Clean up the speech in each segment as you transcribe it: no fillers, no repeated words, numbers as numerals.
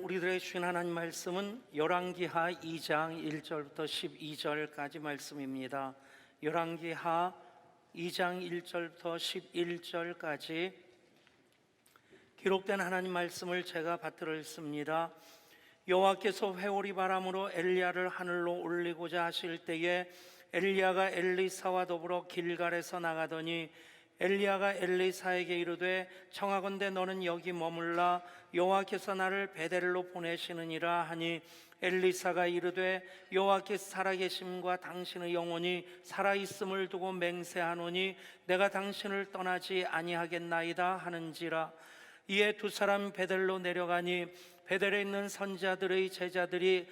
우리들의 주신 하나님 말씀은 열왕기하 2장 1절부터 12절까지 말씀입니다. 열왕기하 2장 1절부터 11절까지 기록된 하나님 말씀을 제가 받들어 읽습니다. 여호와께서 회오리 바람으로 엘리야를 하늘로 올리고자 하실 때에 엘리야가 엘리사와 더불어 길갈에서 나가더니 엘리야가 엘리사에게 이르되 청하건대 너는 여기 머물라 여호와께서 나를 베델로 보내시느니라 하니 엘리사가 이르되 여호와께서 살아계심과 당신의 영혼이 살아있음을 두고 맹세하노니 내가 당신을 떠나지 아니하겠나이다 하는지라. 이에 두 사람 베델로 내려가니 베델에 있는 선지자들의 제자들이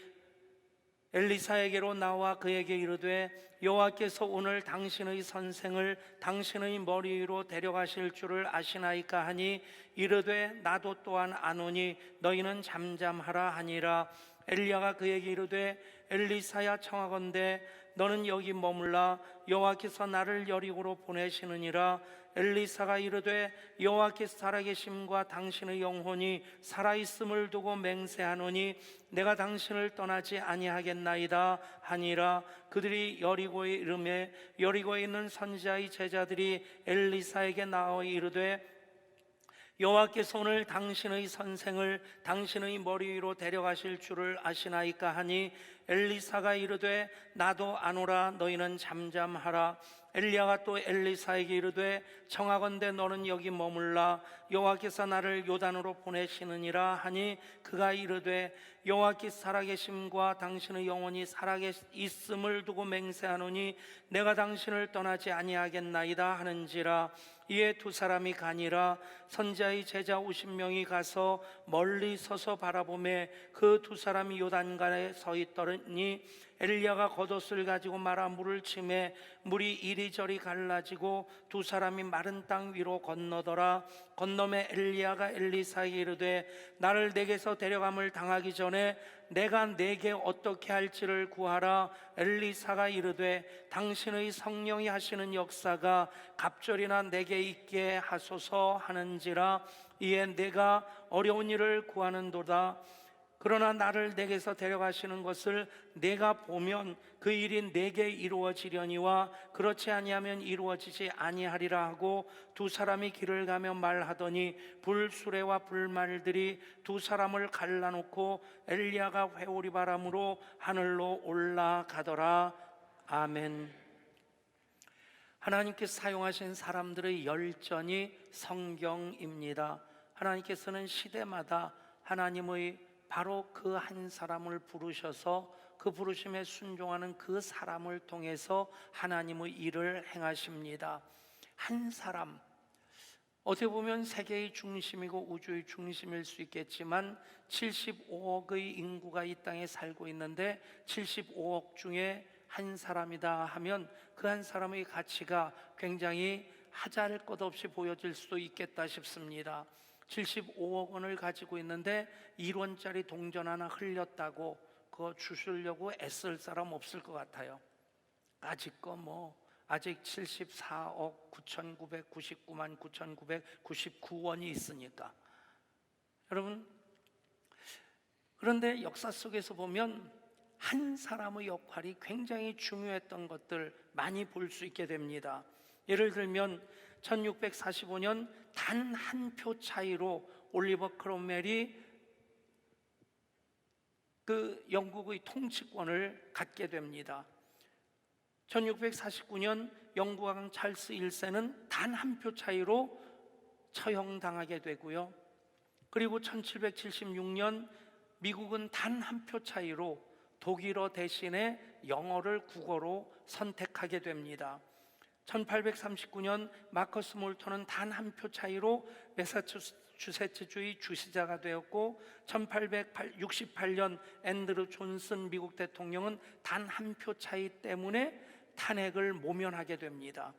엘리사에게로 나와 그에게 이르되 여호와께서 오늘 당신의 선생을 당신의 머리 위로 데려가실 줄을 아시나이까 하니 이르되 나도 또한 아노니 너희는 잠잠하라 하니라. 엘리야가 그에게 이르되 엘리사야 청하건대 너는 여기 머물라 여호와께서 나를 여리고로 보내시느니라. 엘리사가 이르되 여호와께서 살아계심과 당신의 영혼이 살아있음을 두고 맹세하노니 내가 당신을 떠나지 아니하겠나이다 하니라. 그들이 여리고에 이르매 여리고에 있는 선지자의 제자들이 엘리사에게 나와 이르되 여호와께서 오늘 당신의 선생을 당신의 머리 위로 데려가실 줄을 아시나이까 하니 엘리사가 이르되 나도 아노라 너희는 잠잠하라. 엘리야가 또 엘리사에게 이르되 청하건대 너는 여기 머물라 여호와께서 나를 요단으로 보내시느니라 하니 그가 이르되 여호와께서 살아계심과 당신의 영혼이 살아있음을 두고 맹세하노니 내가 당신을 떠나지 아니하겠나이다 하는지라. 이에 두 사람이 가니라. 선지자의 제자 50명이 가서 멀리 서서 바라보매 그 두 사람이 요단강에 서 있더니 엘리야가 겉옷을 가지고 말아 물을 치매 물이 이리저리 갈라지고 두 사람이 마른 땅 위로 건너더라. 건너매 엘리야가 엘리사에게 이르되 나를 내게서 데려감을 당하기 전에 내가 내게 어떻게 할지를 구하라. 엘리사가 이르되 당신의 성령이 하시는 역사가 갑절이나 내게 있게 하소서 하는지라. 이에 내가 어려운 일을 구하는도다. 그러나 나를 내게서 데려가시는 것을 내가 보면 그 일이 내게 이루어지려니와 그렇지 아니하면 이루어지지 아니하리라 하고 두 사람이 길을 가며 말하더니 불수레와 불말들이 두 사람을 갈라놓고 엘리야가 회오리 바람으로 하늘로 올라가더라. 아멘. 하나님께서 사용하신 사람들의 열전이 성경입니다. 하나님께서는 시대마다 하나님의 바로 그 한 사람을 부르셔서 그 부르심에 순종하는 그 사람을 통해서 하나님의 일을 행하십니다. 한 사람, 어떻게 보면 세계의 중심이고 우주의 중심일 수 있겠지만 75억의 인구가 이 땅에 살고 있는데 75억 중에 한 사람이다 하면 그 한 사람의 가치가 굉장히 하잘 것 없이 보여질 수도 있겠다 싶습니다. 75억 원을 가지고 있는데 1원짜리 동전 하나 흘렸다고 그거 주시려고 애쓸 사람 없을 것 같아요. 아직 74억 9,999만 9,999원이 있으니까. 여러분, 그런데 역사 속에서 보면 한 사람의 역할이 굉장히 중요했던 것들 많이 볼 수 있게 됩니다. 예를 들면 1645년 단 한 표 차이로 올리버 크롬웰이 그 영국의 통치권을 갖게 됩니다. 1649년 영국 왕 찰스 1세는 단 한 표 차이로 처형당하게 되고요. 그리고 1776년 미국은 단 한 표 차이로 독일어 대신에 영어를 국어로 선택하게 됩니다. 1839년 마커스 몰턴은 단 한 표 차이로 매사추세츠주의 주시자가 되었고 1868년 앤드루 존슨 미국 대통령은 단 한 표 차이 때문에 탄핵을 모면하게 됩니다.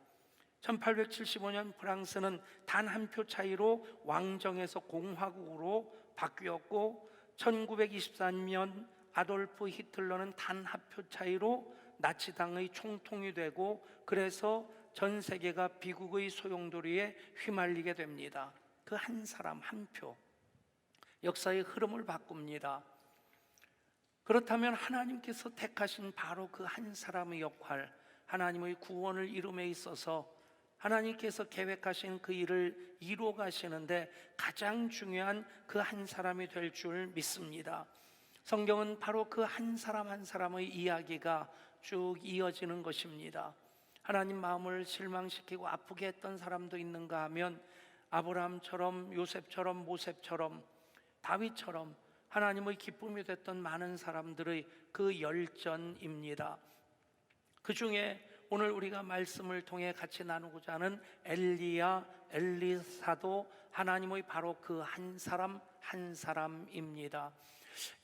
1875년 프랑스는 단 한 표 차이로 왕정에서 공화국으로 바뀌었고 1924년 아돌프 히틀러는 단 한 표 차이로 나치당의 총통이 되고 그래서 전 세계가 비국의 소용돌이에 휘말리게 됩니다. 그 한 사람 한 표. 역사의 흐름을 바꿉니다. 그렇다면 하나님께서 택하신 바로 그 한 사람의 역할, 하나님의 구원을 이룸에 있어서 하나님께서 계획하신 그 일을 이루어 가시는데 가장 중요한 그 한 사람이 될 줄 믿습니다. 성경은 바로 그 한 사람 한 사람의 이야기가 쭉 이어지는 것입니다. 하나님 마음을 실망시키고 아프게 했던 사람도 있는가 하면 아브라함처럼, 요셉처럼, 모세처럼, 다윗처럼 하나님의 기쁨이 됐던 많은 사람들의 그 열전입니다. 그 중에 오늘 우리가 말씀을 통해 같이 나누고자 하는 엘리야, 엘리사도 하나님의 바로 그 한 사람 한 사람입니다.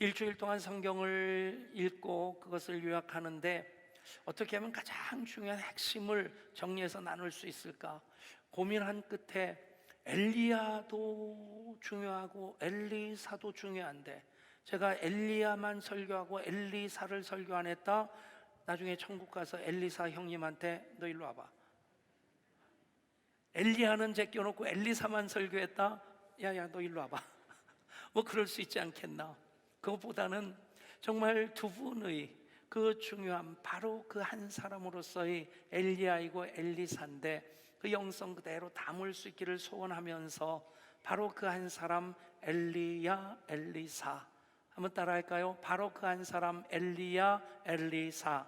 일주일 동안 성경을 읽고 그것을 요약하는데 어떻게 하면 가장 중요한 핵심을 정리해서 나눌 수 있을까 고민한 끝에 엘리야도 중요하고 엘리사도 중요한데 제가 엘리야만 설교하고 엘리사를 설교 안 했다, 나중에 천국 가서 엘리사 형님한테 너 일로 와봐, 엘리야는 제껴놓고 엘리사만 설교했다, 야야 너 일로 와봐 뭐 그럴 수 있지 않겠나. 그것보다는 정말 두 분의 그 중요한 바로 그 한 사람으로서의 엘리야이고 엘리사인데 그 영성 그대로 담을 수 있기를 소원하면서 바로 그 한 사람 엘리야, 엘리사 한번 따라할까요? 바로 그 한 사람 엘리야, 엘리사.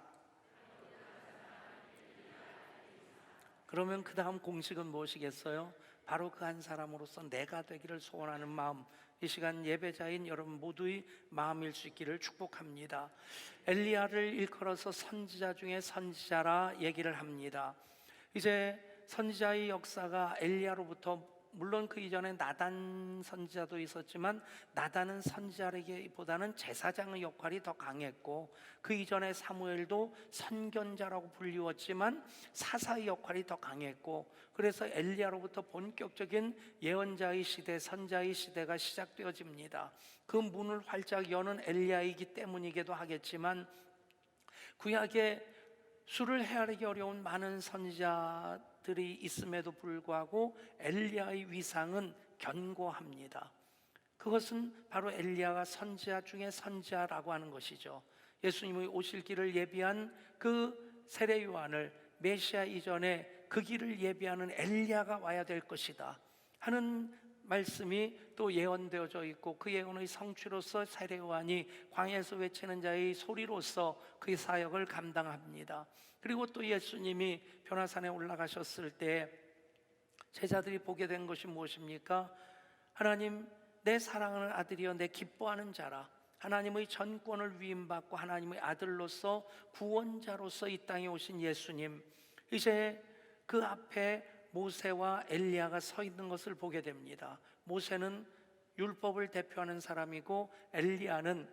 그러면 그 다음 공식은 무엇이겠어요? 바로 그 한 사람으로서 내가 되기를 소원하는 마음, 이 시간 예배자인 여러분 모두의 마음일 수 있기를 축복합니다. 엘리야를 일컬어서 선지자 중에 선지자라 얘기를 합니다. 이제 선지자의 역사가 엘리야로부터, 물론 그 이전에 나단 선지자도 있었지만 나단은 선지자라기보다는 제사장의 역할이 더 강했고 그 이전에 사무엘도 선견자라고 불리웠지만 사사의 역할이 더 강했고 그래서 엘리야로부터 본격적인 예언자의 시대, 선자의 시대가 시작되어집니다. 그 문을 활짝 여는 엘리야이기 때문이기도 하겠지만 구약에 수를 헤아리기 어려운 많은 선지자들이 있음에도 불구하고 엘리야의 위상은 견고합니다. 그것은 바로 엘리야가 선지자 중에 선지자라고 하는 것이죠. 예수님의 오실 길을 예비한 그 세례 요한을 메시아 이전에 그 길을 예비하는 엘리야가 와야 될 것이다 하는 말씀이 또 예언되어져 있고 그 예언의 성취로서 세례 요한이 광야에서 외치는 자의 소리로서 그의 사역을 감당합니다. 그리고 또 예수님이 변화산에 올라가셨을 때 제자들이 보게 된 것이 무엇입니까? 하나님, 내 사랑하는 아들이여 내 기뻐하는 자라. 하나님의 전권을 위임받고 하나님의 아들로서 구원자로서 이 땅에 오신 예수님, 이제 그 앞에 모세와 엘리야가 서 있는 것을 보게 됩니다. 모세는 율법을 대표하는 사람이고 엘리야는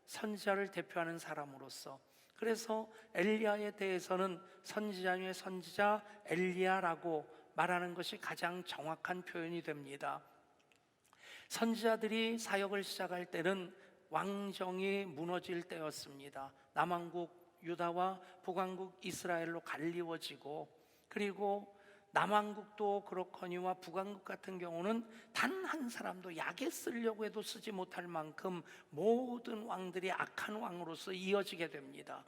선지자를 대표하는 사람으로서, 그래서 엘리야에 대해서는 선지자 중에 선지자 엘리야라고 말하는 것이 가장 정확한 표현이 됩니다. 선지자들이 사역을 시작할 때는 왕정이 무너질 때였습니다. 남왕국 유다와 북왕국 이스라엘로 갈리워지고, 그리고 남왕국도 그렇거니와 북왕국 같은 경우는 단 한 사람도 약에 쓰려고 해도 쓰지 못할 만큼 모든 왕들이 악한 왕으로서 이어지게 됩니다.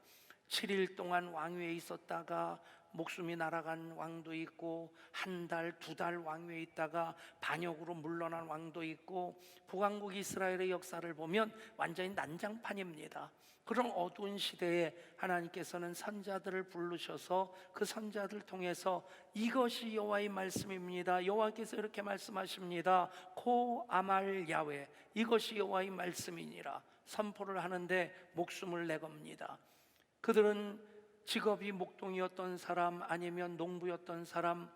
7일 동안 왕위에 있었다가 목숨이 날아간 왕도 있고, 한 달, 두 달 왕위에 있다가 반역으로 물러난 왕도 있고, 북왕국 이스라엘의 역사를 보면 완전히 난장판입니다. 그런 어두운 시대에 하나님께서는 선자들을 부르셔서 그 선자들을 통해서 이것이 여호와의 말씀입니다, 여호와께서 이렇게 말씀하십니다, 코 아말 야훼, 이것이 여호와의 말씀이니라 선포를 하는데 목숨을 내겁니다. 그들은 직업이 목동이었던 사람, 아니면 농부였던 사람,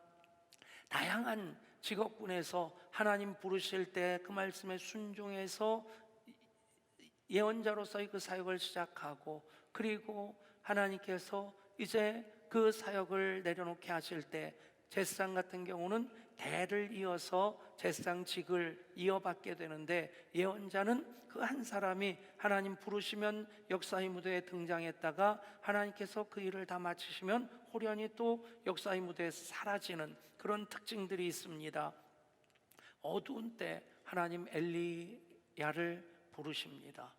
다양한 직업군에서 하나님 부르실 때 그 말씀에 순종해서 예언자로서의 그 사역을 시작하고, 그리고 하나님께서 이제 그 사역을 내려놓게 하실 때 제사장 같은 경우는 대를 이어서 제사장직을 이어받게 되는데, 예언자는 그 한 사람이 하나님 부르시면 역사의 무대에 등장했다가 하나님께서 그 일을 다 마치시면 호련히 또 역사의 무대에서 사라지는 그런 특징들이 있습니다. 어두운 때 하나님 엘리야를 부르십니다.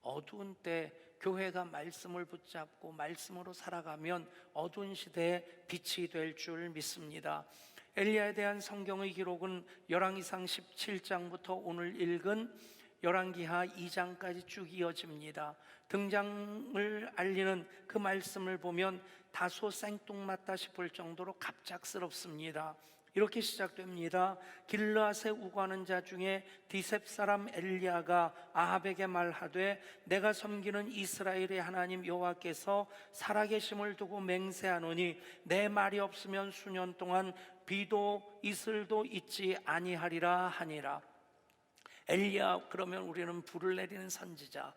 어두운 때 교회가 말씀을 붙잡고 말씀으로 살아가면 어두운 시대에 빛이 될 줄 믿습니다. 엘리야에 대한 성경의 기록은 열왕기상 17장부터 오늘 읽은 열왕기하 2장까지 쭉 이어집니다. 등장을 알리는 그 말씀을 보면 다소 생뚱맞다 싶을 정도로 갑작스럽습니다. 이렇게 시작됩니다. 길르앗에 우거하는 자 중에 디셉 사람 엘리야가 아합에게 말하되 내가 섬기는 이스라엘의 하나님 여호와께서 살아계심을 두고 맹세하노니 내 말이 없으면 수년 동안 비도 이슬도 있지 아니하리라 하니라. 엘리야, 그러면 우리는 불을 내리는 선지자,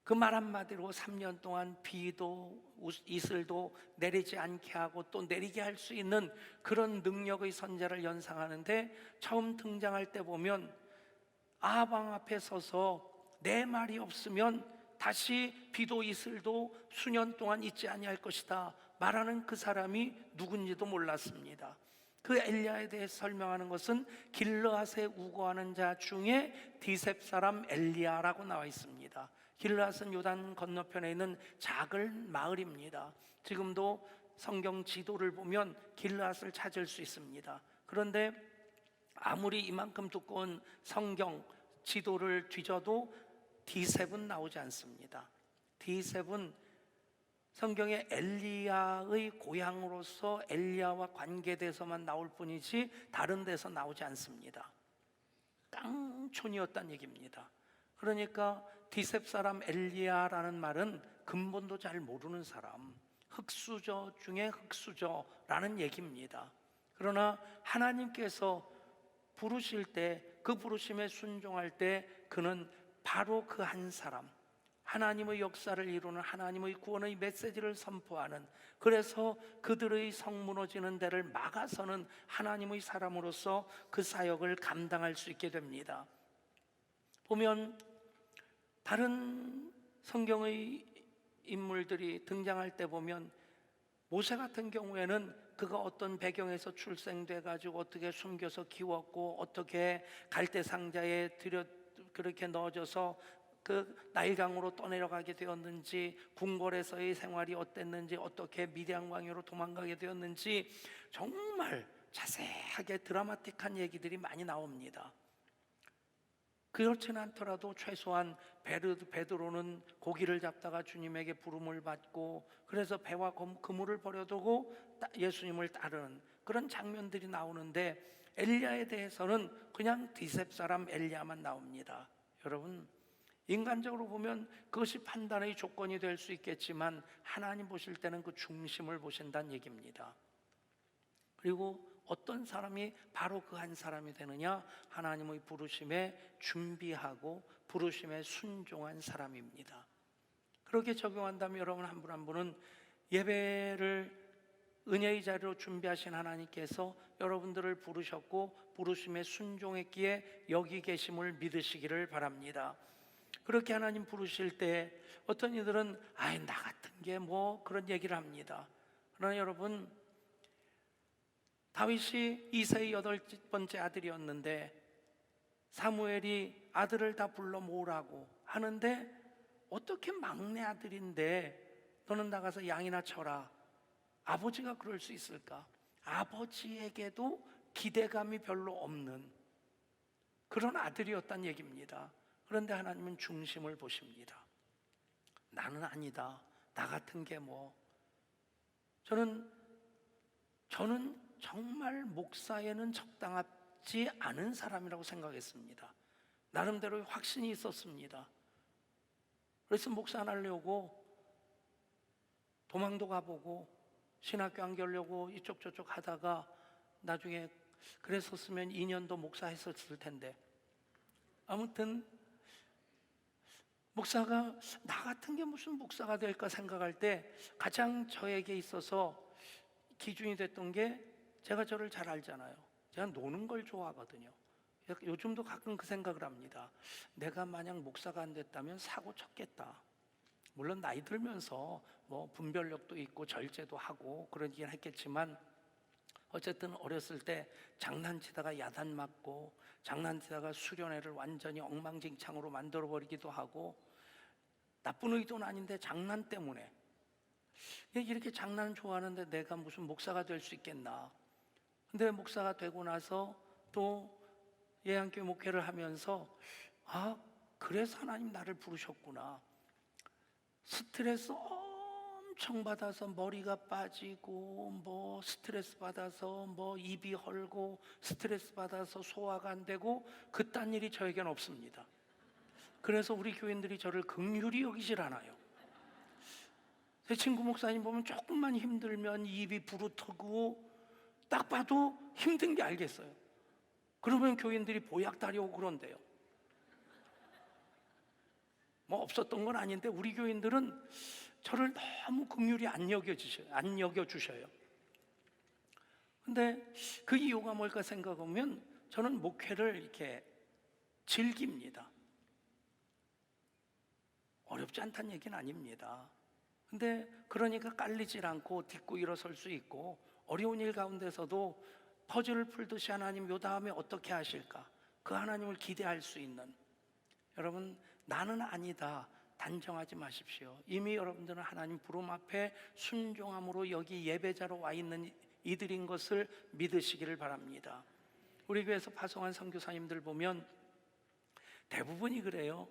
그 말 한마디로 3년 동안 비도 이슬도 내리지 않게 하고 또 내리게 할 수 있는 그런 능력의 선자를 연상하는데, 처음 등장할 때 보면 아합 왕 앞에 서서 내 말이 없으면 다시 비도 이슬도 수년 동안 있지 아니할 것이다 말하는 그 사람이 누군지도 몰랐습니다. 그 엘리야에 대해 설명하는 것은 길르앗에 우거하는 자 중에 디셉 사람 엘리야라고 나와 있습니다. 길르앗은 요단 건너편에 있는 작은 마을입니다. 지금도 성경 지도를 보면 길르앗을 찾을 수 있습니다. 그런데 아무리 이만큼 두꺼운 성경 지도를 뒤져도 디셉은 나오지 않습니다. 디셉은 성경에 엘리야의 고향으로서 엘리야와 관계돼서만 나올 뿐이지 다른 데서 나오지 않습니다. 깡촌이었다는 얘기입니다. 그러니까 디셉 사람 엘리야라는 말은 근본도 잘 모르는 사람, 흙수저 중에 흙수저라는 얘기입니다. 그러나 하나님께서 부르실 때, 그 부르심에 순종할 때 그는 바로 그 한 사람, 하나님의 역사를 이루는, 하나님의 구원의 메시지를 선포하는, 그래서 그들의 성 무너지는 데를 막아서는 하나님의 사람으로서 그 사역을 감당할 수 있게 됩니다. 보면 다른 성경의 인물들이 등장할 때 보면 모세 같은 경우에는 그가 어떤 배경에서 출생돼 가지고 어떻게 숨겨서 키웠고 어떻게 갈대 상자에 그렇게 넣어져서 그 나일강으로 떠내려가게 되었는지, 궁궐에서의 생활이 어땠는지, 어떻게 미디안 광야로 도망가게 되었는지 정말 자세하게 드라마틱한 얘기들이 많이 나옵니다. 그렇지는 않더라도 최소한 베드로는 고기를 잡다가 주님에게 부름을 받고, 그래서 배와 그물을 버려두고 예수님을 따르는 그런 장면들이 나오는데, 엘리야에 대해서는 그냥 디셉 사람 엘리야만 나옵니다. 여러분, 인간적으로 보면 그것이 판단의 조건이 될 수 있겠지만 하나님 보실 때는 그 중심을 보신다는 얘기입니다. 그리고 어떤 사람이 바로 그 한 사람이 되느냐? 하나님의 부르심에 준비하고 부르심에 순종한 사람입니다. 그렇게 적용한다면 여러분 한 분 한 분은 예배를 은혜의 자리로 준비하신 하나님께서 여러분들을 부르셨고 부르심에 순종했기에 여기 계심을 믿으시기를 바랍니다. 그렇게 하나님 부르실 때 어떤 이들은 나 같은 게 뭐 그런 얘기를 합니다. 그러나 여러분, 다윗이 이새의 8번째 아들이었는데 사무엘이 아들을 다 불러 모으라고 하는데, 어떻게 막내 아들인데 너는 나가서 양이나 쳐라, 아버지가 그럴 수 있을까? 아버지에게도 기대감이 별로 없는 그런 아들이었단 얘기입니다. 그런데 하나님은 중심을 보십니다. 나는 아니다, 나 같은 게 뭐. 저는 정말 목사에는 적당하지 않은 사람이라고 생각했습니다. 나름대로의 확신이 있었습니다. 그래서 목사 안 하려고 도망도 가보고 신학교 안 가려고 이쪽 저쪽 하다가 나중에 그랬었으면 2년도 목사했었을 텐데, 아무튼 목사가 나 같은 게 무슨 목사가 될까 생각할 때 가장 저에게 있어서 기준이 됐던 게, 제가 저를 잘 알잖아요. 제가 노는 걸 좋아하거든요. 요즘도 가끔 그 생각을 합니다. 내가 만약 목사가 안 됐다면 사고 쳤겠다. 물론 나이 들면서 뭐 분별력도 있고 절제도 하고 그러긴 했겠지만 어쨌든 어렸을 때 장난치다가 야단 맞고 장난치다가 수련회를 완전히 엉망진창으로 만들어버리기도 하고, 나쁜 의도는 아닌데 장난 때문에, 이렇게 장난 좋아하는데 내가 무슨 목사가 될 수 있겠나. 근데 목사가 되고 나서 또 예양교회 목회를 하면서 그래서 하나님 나를 부르셨구나. 스트레스 엄청 받아서 머리가 빠지고, 스트레스 받아서 입이 헐고, 스트레스 받아서 소화가 안 되고, 그딴 일이 저에겐 없습니다. 그래서 우리 교인들이 저를 긍휼히 여기질 않아요. 제 친구 목사님 보면 조금만 힘들면 입이 부르트고 딱 봐도 힘든 게 알겠어요. 그러면 교인들이 보약 따려고 그런대요. 없었던 건 아닌데 우리 교인들은 저를 너무 긍휼히 안 여겨주셔요. 근데 그 이유가 뭘까 생각하면 저는 목회를 이렇게 즐깁니다. 어렵지 않다는 얘기는 아닙니다. 근데 그러니까 깔리질 않고 딛고 일어설 수 있고, 어려운 일 가운데서도 퍼즐을 풀듯이 하나님 요 다음에 어떻게 하실까, 그 하나님을 기대할 수 있는, 여러분, 나는 아니다 단정하지 마십시오. 이미 여러분들은 하나님 부름 앞에 순종함으로 여기 예배자로 와 있는 이들인 것을 믿으시기를 바랍니다. 우리 교회에서 파송한 선교사님들 보면 대부분이 그래요.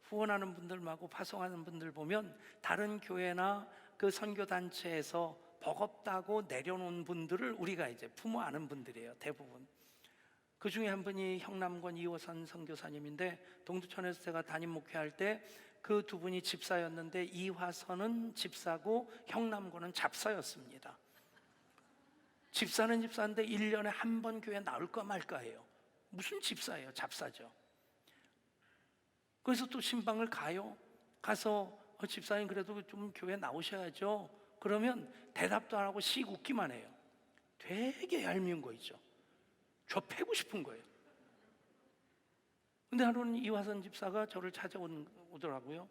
후원하는 분들하고 파송하는 분들 보면 다른 교회나 그 선교단체에서 버겁다고 내려놓은 분들을 우리가 이제 부모하는 분들이에요, 대부분. 그 중에 한 분이 형남권 이호선 선교사님인데, 동두천에서 제가 담임 목회할 때 그 두 분이 집사였는데, 이화선은 집사고 형남권은 잡사였습니다. 집사는 집사인데 1년에 한 번 교회 나올까 말까 해요. 무슨 집사예요? 잡사죠. 그래서 또 신방을 가서 집사님 그래도 좀 교회 나오셔야죠. 그러면 대답도 안 하고 씩 웃기만 해요. 되게 얄미운 거 있죠. 저 패고 싶은 거예요. 근데 하루는 이화선 집사가 저를 찾아오더라고요.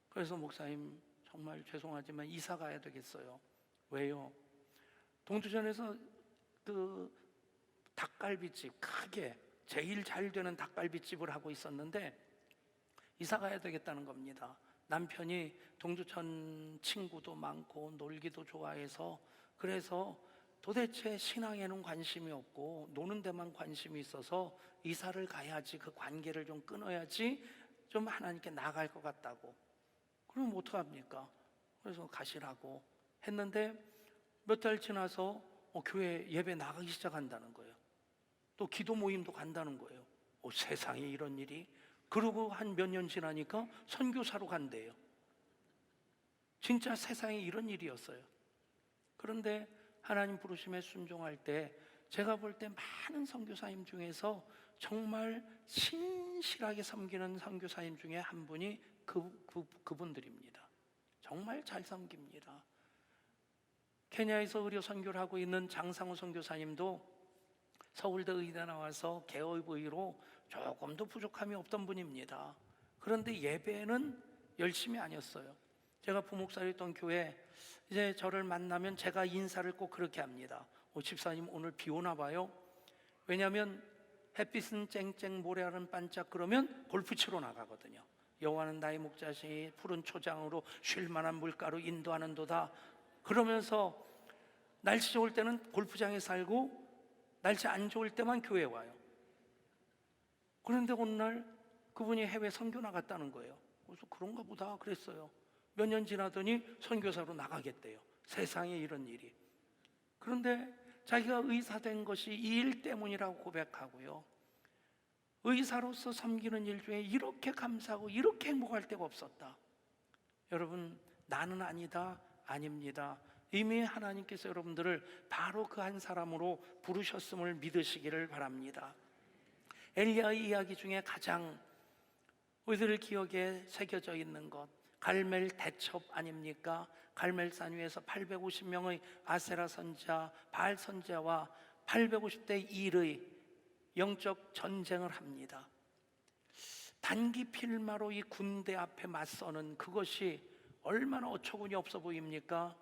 그래서 목사님 정말 죄송하지만 이사 가야 되겠어요. 왜요? 동두천에서 그 닭갈비집, 크게 제일 잘 되는 닭갈비집을 하고 있었는데 이사 가야 되겠다는 겁니다. 남편이 동두천 친구도 많고 놀기도 좋아해서, 그래서 도대체 신앙에는 관심이 없고 노는 데만 관심이 있어서 이사를 가야지, 그 관계를 좀 끊어야지 좀 하나님께 나아갈 것 같다고. 그럼 어떡합니까? 그래서 가시라고 했는데 몇 달 지나서 교회 예배 나가기 시작한다는 거예요. 또 기도 모임도 간다는 거예요. 세상에 이런 일이. 그러고 한 몇 년 지나니까 선교사로 간대요. 진짜 세상에 이런 일이었어요. 그런데 하나님 부르심에 순종할 때 제가 볼 때 많은 선교사님 중에서 정말 신실하게 섬기는 선교사님 중에 한 분이 그분들입니다. 정말 잘 섬깁니다. 케냐에서 의료 선교를 하고 있는 장상우 선교사님도 서울대 의대 나와서 개업의로 조금도 부족함이 없던 분입니다. 그런데 예배는 열심히 아니었어요. 제가 부목사였던 교회, 이제 저를 만나면 제가 인사를 꼭 그렇게 합니다. 집사님 오늘 비 오나 봐요? 왜냐하면 햇빛은 쨍쨍, 모래알은 반짝, 그러면 골프 치러 나가거든요. 여호와는 나의 목자시니 푸른 초장으로 쉴 만한 물가로 인도하는도다. 그러면서 날씨 좋을 때는 골프장에 살고 날씨 안 좋을 때만 교회에 와요. 그런데 어느 날 그분이 해외 선교 나갔다는 거예요. 그래서 그런가 보다 그랬어요. 몇 년 지나더니 선교사로 나가겠대요. 세상에 이런 일이. 그런데 자기가 의사 된 것이 이 일 때문이라고 고백하고요. 의사로서 섬기는 일 중에 이렇게 감사하고 이렇게 행복할 때가 없었다. 여러분, 나는 아니다, 아닙니다. 이미 하나님께서 여러분들을 바로 그 한 사람으로 부르셨음을 믿으시기를 바랍니다. 엘리야의 이야기 중에 가장 우리들 기억에 새겨져 있는 것, 갈멜 대첩 아닙니까? 갈멜산 위에서 850명의 아세라 선지자, 바알 선지자와 850대 1의 영적 전쟁을 합니다. 단기 필마로 이 군대 앞에 맞서는 그것이 얼마나 어처구니 없어 보입니까?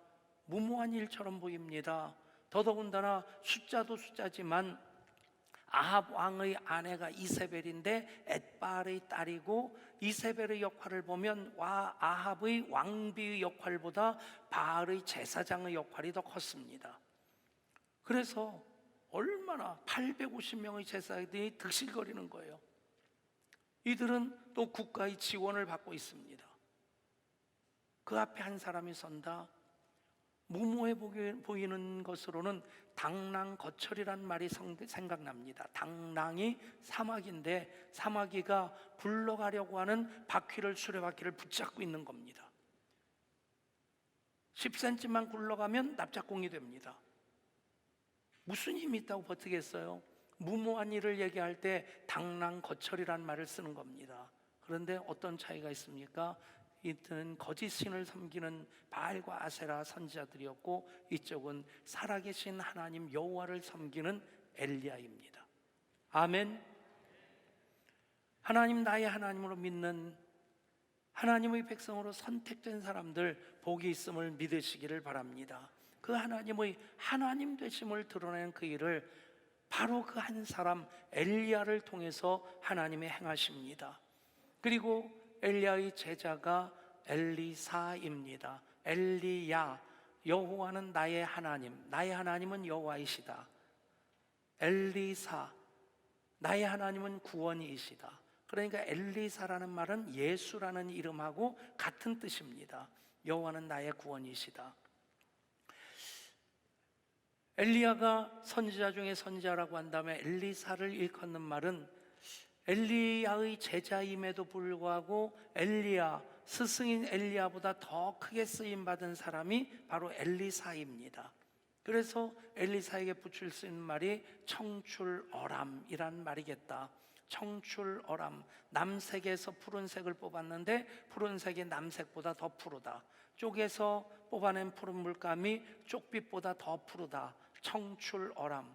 무모한 일처럼 보입니다. 더더군다나 숫자도 숫자지만 아합 왕의 아내가 이세벨인데 엣바알의 딸이고, 이세벨의 역할을 보면 아합의 왕비의 역할보다 바알의 제사장의 역할이 더 컸습니다. 그래서 얼마나 850명의 제사장들이 득실거리는 거예요. 이들은 또 국가의 지원을 받고 있습니다. 그 앞에 한 사람이 선다. 무모해 보이는 것으로는 당랑거철이란 말이 생각납니다. 당랑이 사마귀인데 사마귀가 굴러가려고 하는 바퀴를, 수레바퀴를 붙잡고 있는 겁니다. 10cm만 굴러가면 납작공이 됩니다. 무슨 힘이 있다고 버티겠어요? 무모한 일을 얘기할 때 당랑거철이란 말을 쓰는 겁니다. 그런데 어떤 차이가 있습니까? 이들은 거짓 신을 섬기는 바알과 아세라 선지자들이었고, 이쪽은 살아계신 하나님 여호와를 섬기는 엘리야입니다. 아멘. 하나님, 나의 하나님으로 믿는 하나님의 백성으로 선택된 사람들 복이 있음을 믿으시기를 바랍니다. 그 하나님의 하나님 되심을 드러내는 그 일을 바로 그 한 사람 엘리야를 통해서 하나님이 행하십니다. 그리고 엘리야의 제자가 엘리사입니다. 엘리야, 여호와는 나의 하나님, 나의 하나님은 여호와이시다. 엘리사, 나의 하나님은 구원이시다. 그러니까 엘리사라는 말은 예수라는 이름하고 같은 뜻입니다. 여호와는 나의 구원이시다. 엘리야가 선지자 중에 선지자라고 한 다음에 엘리사를 일컫는 말은 엘리야의 제자임에도 불구하고 엘리야, 스승인 엘리야보다 더 크게 쓰임받은 사람이 바로 엘리사입니다. 그래서 엘리사에게 붙일 수 있는 말이 청출어람이란 말이겠다. 청출어람, 남색에서 푸른색을 뽑았는데 푸른색이 남색보다 더 푸르다. 쪽에서 뽑아낸 푸른 물감이 쪽빛보다 더 푸르다. 청출어람,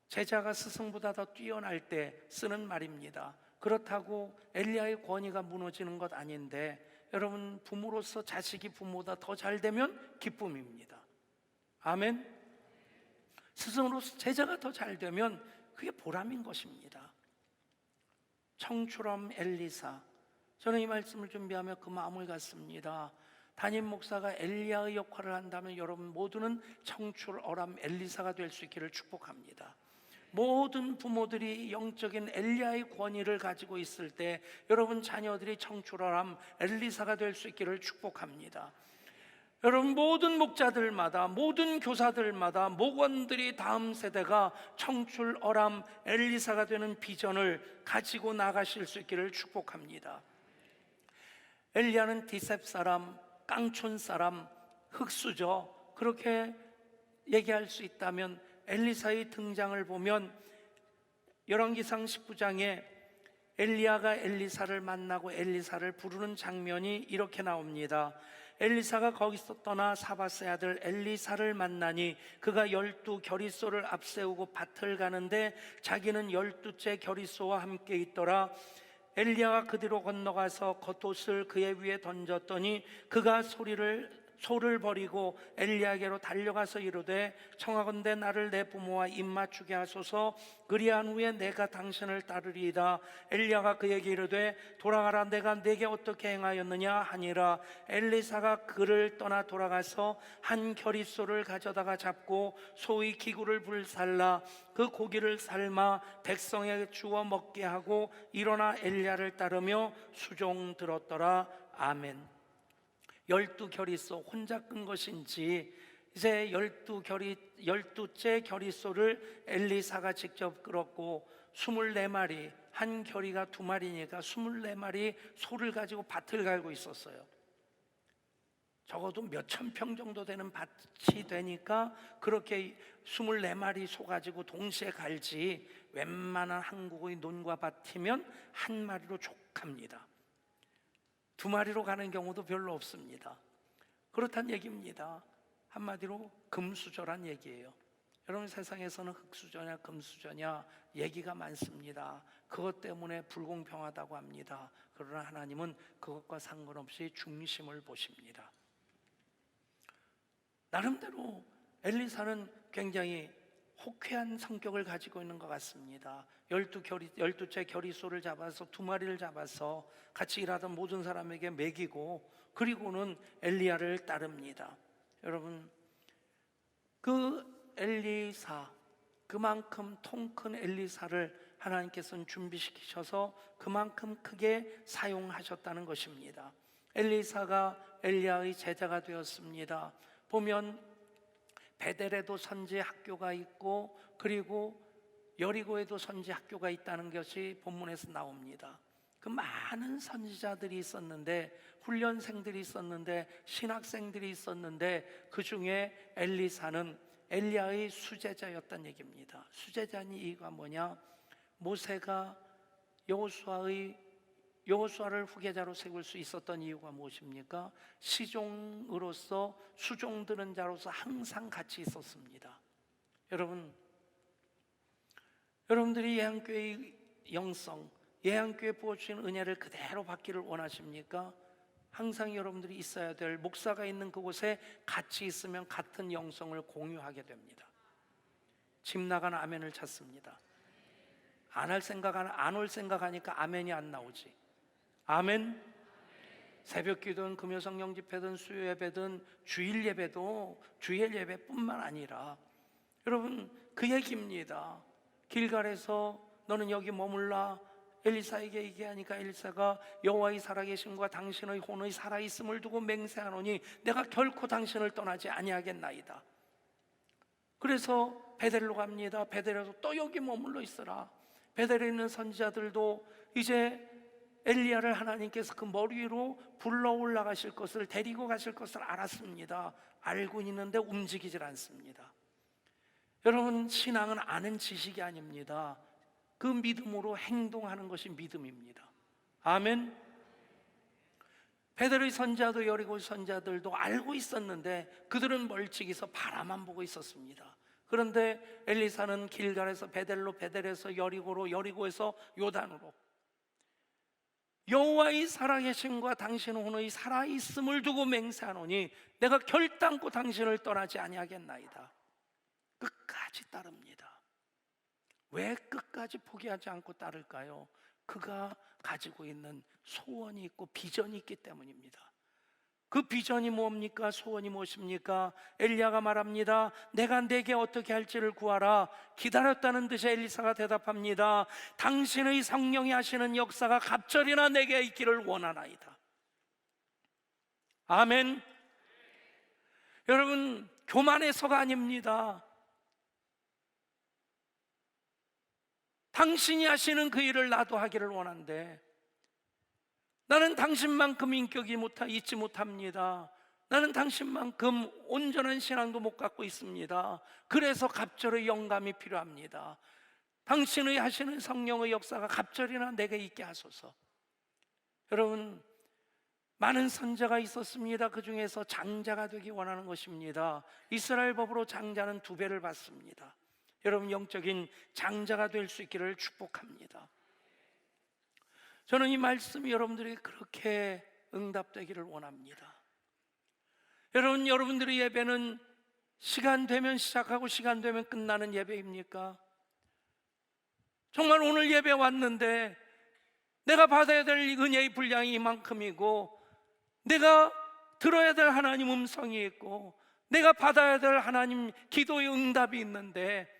제자가 스승보다 더 뛰어날 때 쓰는 말입니다. 그렇다고 엘리야의 권위가 무너지는 것 아닌데, 여러분, 부모로서 자식이 부모보다 더 잘 되면 기쁨입니다. 아멘. 스승으로서 제자가 더 잘 되면 그게 보람인 것입니다. 청출어람 엘리사, 저는 이 말씀을 준비하며 그 마음을 갖습니다. 담임 목사가 엘리야의 역할을 한다면 여러분 모두는 청출어람 엘리사가 될 수 있기를 축복합니다. 모든 부모들이 영적인 엘리야의 권위를 가지고 있을 때 여러분 자녀들이 청출어람 엘리사가 될 수 있기를 축복합니다. 여러분 모든 목자들마다, 모든 교사들마다, 목원들이 다음 세대가 청출어람 엘리사가 되는 비전을 가지고 나가실 수 있기를 축복합니다. 엘리야는 디셉 사람, 깡촌 사람, 흙수저, 그렇게 얘기할 수 있다면 엘리사의 등장을 보면 열왕기상 19장에 엘리야가 엘리사를 만나고 엘리사를 부르는 장면이 이렇게 나옵니다. 엘리사가 거기서 떠나 사밧의 아들 엘리사를 만나니 그가 12 겨리소를 앞세우고 밭을 가는데 자기는 12째 겨리소와 함께 있더라. 엘리야가 그 뒤로 건너가서 겉옷을 그의 위에 던졌더니 그가 소를 버리고 엘리야에게로 달려가서 이르되 청하건대 나를 내 부모와 입맞추게 하소서. 그리한 후에 내가 당신을 따르리이다. 엘리야가 그에게 이르되 돌아가라. 내가 네게 어떻게 행하였느냐 하니라. 엘리사가 그를 떠나 돌아가서 한 겨리소를 가져다가 잡고 소의 기구를 불살라 그 고기를 삶아 백성에게 주어 먹게 하고 일어나 엘리야를 따르며 수종 들었더라. 아멘. 12겨리소 혼자 끈 것인지 이제 12째 겨리소를 엘리사가 직접 끌었고 24마리, 한 겨리가 2마리니까 24마리 소를 가지고 밭을 갈고 있었어요. 적어도 몇천 평 정도 되는 밭이 되니까 그렇게 24마리 소 가지고 동시에 갈지, 웬만한 한국의 논과 밭이면 한 마리로 족합니다. 2마리로 가는 경우도 별로 없습니다. 그렇단 얘기입니다. 한마디로 금수저란 얘기예요. 여러분 세상에서는 흙수저냐 금수저냐 얘기가 많습니다. 그것 때문에 불공평하다고 합니다. 그러나 하나님은 그것과 상관없이 중심을 보십니다. 나름대로 엘리사는 굉장히 호쾌한 성격을 가지고 있는 것 같습니다. 12째 겨리소를 잡아서 2마리를 잡아서 같이 일하던 모든 사람에게 먹이고, 그리고는 엘리야를 따릅니다. 여러분, 그 엘리사, 그만큼 통 큰 엘리사를 하나님께서는 준비시키셔서 그만큼 크게 사용하셨다는 것입니다. 엘리사가 엘리야의 제자가 되었습니다. 보면 베델에도 선지 학교가 있고, 그리고 여리고에도 선지 학교가 있다는 것이 본문에서 나옵니다. 그 많은 선지자들이 있었는데, 훈련생들이 있었는데, 신학생들이 있었는데, 그 중에 엘리사는 엘리야의 수제자였다는 얘기입니다. 수제자니 이유가 뭐냐? 모세가 여호수아를 후계자로 세울 수 있었던 이유가 무엇입니까? 시종으로서 수종 드는 자로서 항상 같이 있었습니다. 여러분들이 예한교회의 영성, 예한교회 부어주신 은혜를 그대로 받기를 원하십니까? 항상 여러분들이 있어야 될, 목사가 있는 그곳에 같이 있으면 같은 영성을 공유하게 됩니다. 집 나가는 아멘을 찾습니다. 안 올 생각하니까 아멘이 안 나오지. 아멘. 새벽 기도는 금요성령 집회든 수요 예배든 주일 예배도 주일 예배뿐만 아니라, 여러분, 그 얘기입니다. 길갈에서 너는 여기 머물라, 엘리사에게 얘기하니까 엘리사가 여호와의 살아계심과 당신의 혼의 살아있음을 두고 맹세하노니 내가 결코 당신을 떠나지 아니하겠나이다. 그래서 베델로 갑니다. 베델에서 또 여기 머물러 있어라. 베델에 있는 선지자들도 이제 엘리야를 하나님께서 그 머리 위로 불러 올라가실 것을, 데리고 가실 것을 알았습니다. 알고 있는데 움직이질 않습니다. 여러분, 신앙은 아는 지식이 아닙니다. 그 믿음으로 행동하는 것이 믿음입니다. 아멘. 베델의 선지자도 여리고 선지자들도 알고 있었는데 그들은 멀찍이서 바라만 보고 있었습니다. 그런데 엘리사는 길갈에서 베델로, 베델에서 여리고로, 여리고에서 요단으로, 여호와의 살아계심과 당신 혼의 살아있음을 두고 맹세하노니 내가 결단코 당신을 떠나지 아니하겠나이다. 끝까지 따릅니다. 왜 끝까지 포기하지 않고 따를까요? 그가 가지고 있는 소원이 있고 비전이 있기 때문입니다. 그 비전이 뭡니까? 소원이 무엇입니까? 엘리야가 말합니다. 내가 네게 어떻게 할지를 구하라. 기다렸다는 듯이 엘리사가 대답합니다. 당신의 성령이 하시는 역사가 갑절이나 내게 있기를 원하나이다. 아멘. 여러분, 교만해서가 아닙니다. 당신이 하시는 그 일을 나도 하기를 원한대. 나는 당신만큼 인격이 있지 못합니다. 나는 당신만큼 온전한 신앙도 못 갖고 있습니다. 그래서 갑절의 영감이 필요합니다. 당신의 하시는 성령의 역사가 갑절이나 내게 있게 하소서. 여러분, 많은 선자가 있었습니다. 그 중에서 장자가 되기 원하는 것입니다. 이스라엘 법으로 장자는 2배를 받습니다. 여러분, 영적인 장자가 될 수 있기를 축복합니다. 저는 이 말씀이 여러분들이 그렇게 응답되기를 원합니다. 여러분들의 예배는 시간 되면 시작하고 시간 되면 끝나는 예배입니까? 정말 오늘 예배 왔는데 내가 받아야 될 은혜의 분량이 이만큼이고, 내가 들어야 될 하나님 음성이 있고, 내가 받아야 될 하나님 기도의 응답이 있는데,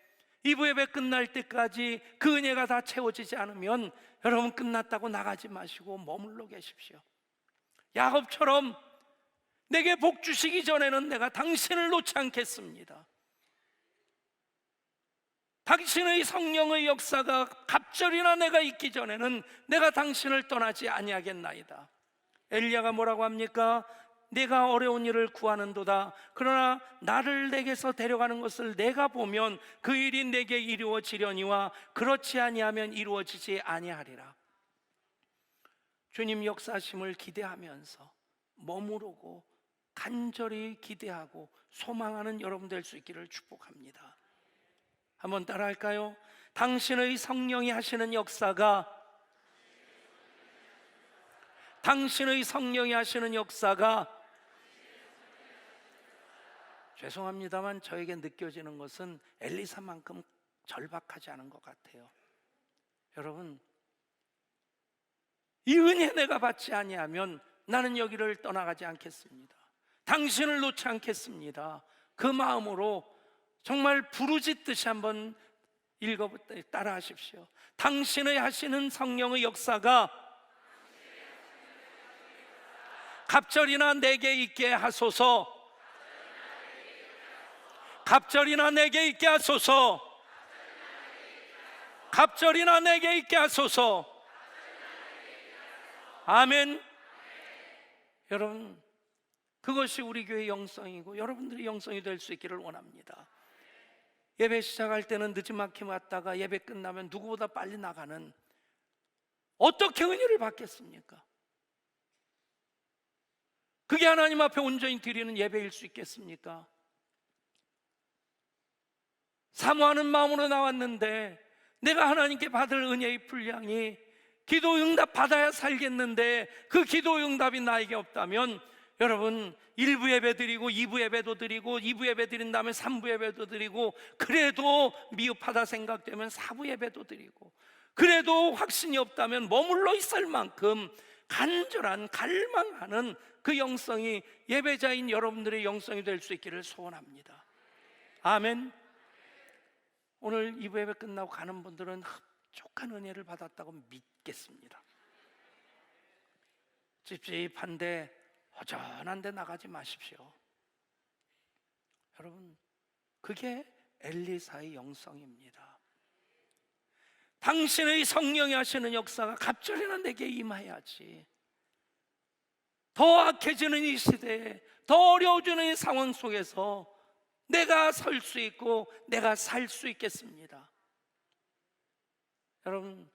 2부 예배 끝날 때까지 그 은혜가 다 채워지지 않으면 여러분, 끝났다고 나가지 마시고 머물러 계십시오. 야곱처럼 내게 복 주시기 전에는 내가 당신을 놓지 않겠습니다. 당신의 성령의 역사가 갑절이나 내가 있기 전에는 내가 당신을 떠나지 아니하겠나이다. 엘리야가 뭐라고 합니까? 내가 어려운 일을 구하는도다. 그러나 나를 내게서 데려가는 것을 내가 보면 그 일이 내게 이루어지려니와 그렇지 아니하면 이루어지지 아니하리라. 주님 역사심을 기대하면서 머무르고 간절히 기대하고 소망하는 여러분 될 수 있기를 축복합니다. 한번 따라할까요? 당신의 성령이 하시는 역사가, 당신의 성령이 하시는 역사가 죄송합니다만 저에게 느껴지는 것은 엘리사만큼 절박하지 않은 것 같아요. 여러분, 이 은혜 내가 받지 아니하면 나는 여기를 떠나가지 않겠습니다. 당신을 놓지 않겠습니다. 그 마음으로 정말 부르짖듯이 한번 따라 하십시오. 당신의 하시는 성령의 역사가 갑절이나 내게 있게 하소서. 갑절이나 내게 있게 하소서. 갑절이나 내게 있게 하소서. 아멘. 여러분, 그것이 우리 교회의 영성이고 여러분들의 영성이 될 수 있기를 원합니다. 예배 시작할 때는 늦지막히 왔다가 예배 끝나면 누구보다 빨리 나가는, 어떻게 은혜를 받겠습니까? 그게 하나님 앞에 온전히 드리는 예배일 수 있겠습니까? 사모하는 마음으로 나왔는데 내가 하나님께 받을 은혜의 분량이 기도 응답 받아야 살겠는데 그 기도 응답이 나에게 없다면, 여러분, 1부 예배 드리고 2부 예배도 드리고 2부 예배 드린 다음에 3부 예배도 드리고, 그래도 미흡하다 생각되면 4부 예배도 드리고, 그래도 확신이 없다면 머물러 있을 만큼 간절한 갈망하는 그 영성이 예배자인 여러분들의 영성이 될 수 있기를 소원합니다. 아멘. 오늘 2부 예배 끝나고 가는 분들은 흡족한 은혜를 받았다고 믿겠습니다. 찝찝한데 허전한데 나가지 마십시오. 여러분, 그게 엘리사의 영성입니다. 당신의 성령이 하시는 역사가 갑절이나 내게 임해야지. 더 악해지는 이 시대에, 더 어려워지는 이 상황 속에서 내가 설 수 있고 내가 살 수 있겠습니다. 여러분,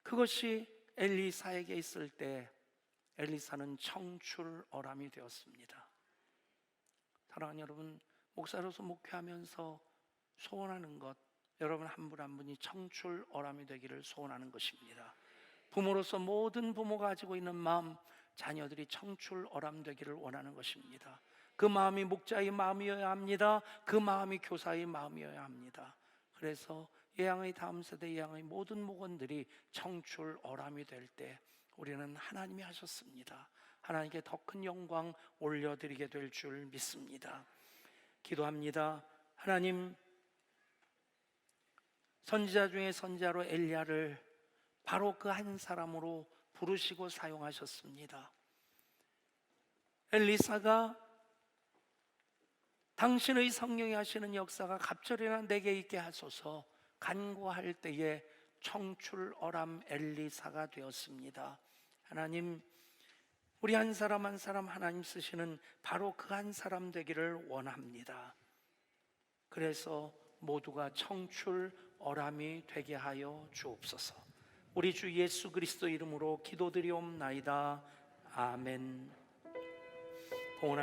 그것이 엘리사에게 있을 때 엘리사는 청출어람이 되었습니다. 사랑하는 여러분, 목사로서 목회하면서 소원하는 것, 여러분 한 분 한 분이 청출어람이 되기를 소원하는 것입니다. 부모로서 모든 부모가 가지고 있는 마음, 자녀들이 청출어람 되기를 원하는 것입니다. 그 마음이 목자의 마음이어야 합니다. 그 마음이 교사의 마음이어야 합니다. 그래서 예양의 다음 세대, 예양의 모든 목원들이 청출어람이 될 때 우리는 하나님이 하셨습니다. 하나님께 더 큰 영광 올려드리게 될 줄 믿습니다. 기도합니다. 하나님, 선지자 중에 선지자로 엘리야를 바로 그 한 사람으로 부르시고 사용하셨습니다. 엘리사가 당신의 성령이 하시는 역사가 갑절이나 내게 있게 하소서 간구할 때에 청출어람 엘리사가 되었습니다. 하나님, 우리 한 사람 한 사람 하나님 쓰시는 바로 그 한 사람 되기를 원합니다. 그래서 모두가 청출어람이 되게 하여 주옵소서. 우리 주 예수 그리스도 이름으로 기도드리옵나이다. 아멘. 봉헌하시